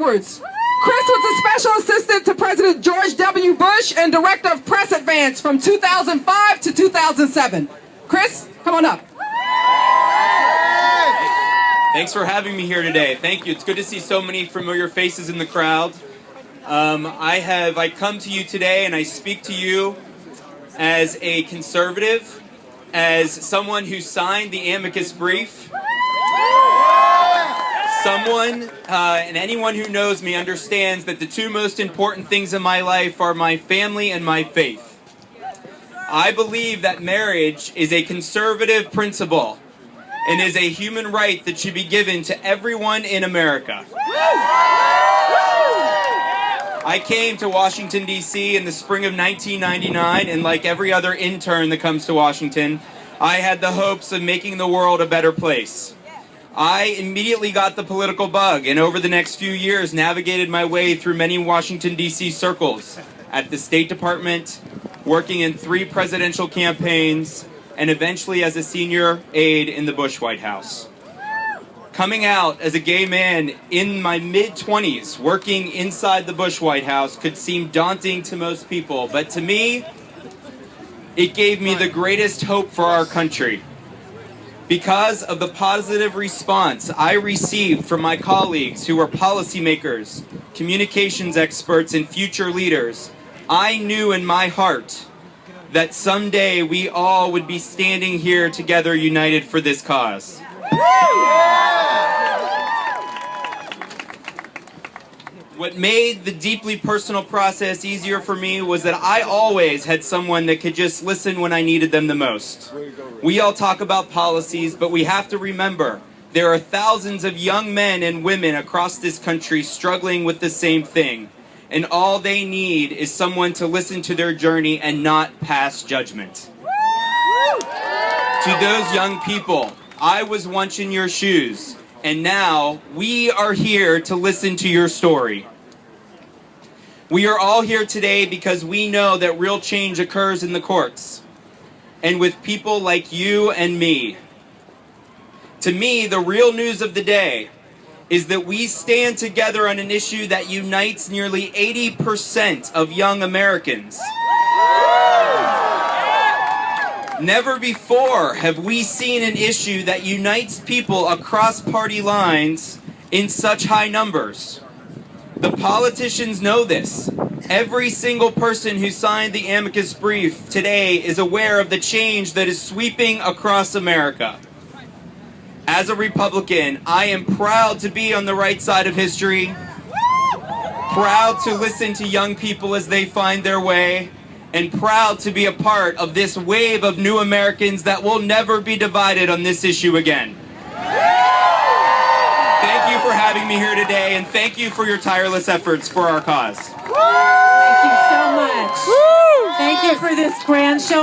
Edwards. Chris was a special assistant to President George W. Bush and director of Press Advance from 2005 to 2007. Chris, come on up. Thanks for having me here today. Thank you. It's good to see so many familiar faces in the crowd. I come to you today and I speak to you as a conservative, as someone who signed the amicus brief. Someone, and anyone who knows me understands that the two most important things in my life are my family and my faith. I believe that marriage is a conservative principle and is a human right that should be given to everyone in America. I came to Washington, D.C. in the spring of 1999, and like every other intern that comes to Washington, I had the hopes of making the world a better place. I immediately got the political bug, and over the next few years navigated my way through many Washington, D.C. circles, at the State Department, working in 3 presidential campaigns, and eventually as a senior aide in the Bush White House. Coming out as a gay man in my mid-20s, working inside the Bush White House could seem daunting to most people, but to me, it gave me the greatest hope for our country. Because of the positive response I received from my colleagues who are policymakers, communications experts, and future leaders, I knew in my heart that someday we all would be standing here together united for this cause. What made the deeply personal process easier for me was that I always had someone that could just listen when I needed them the most. We all talk about policies, but we have to remember there are thousands of young men and women across this country struggling with the same thing, and all they need is someone to listen to their journey and not pass judgment. To those young people, I was once in your shoes, and now we are here to listen to your story. We are all here today because we know that real change occurs in the courts, and with people like you and me. To me, the real news of the day is that we stand together on an issue that unites nearly 80% of young Americans. Never before have we seen an issue that unites people across party lines in such high numbers. The politicians know this. Every single person who signed the amicus brief today is aware of the change that is sweeping across America. As a Republican, I am proud to be on the right side of history, proud to listen to young people as they find their way, and proud to be a part of this wave of new Americans that will never be divided on this issue again. Thank you for having me here today, and thank you for your tireless efforts for our cause. Thank you so much. Thank you for this grand showing.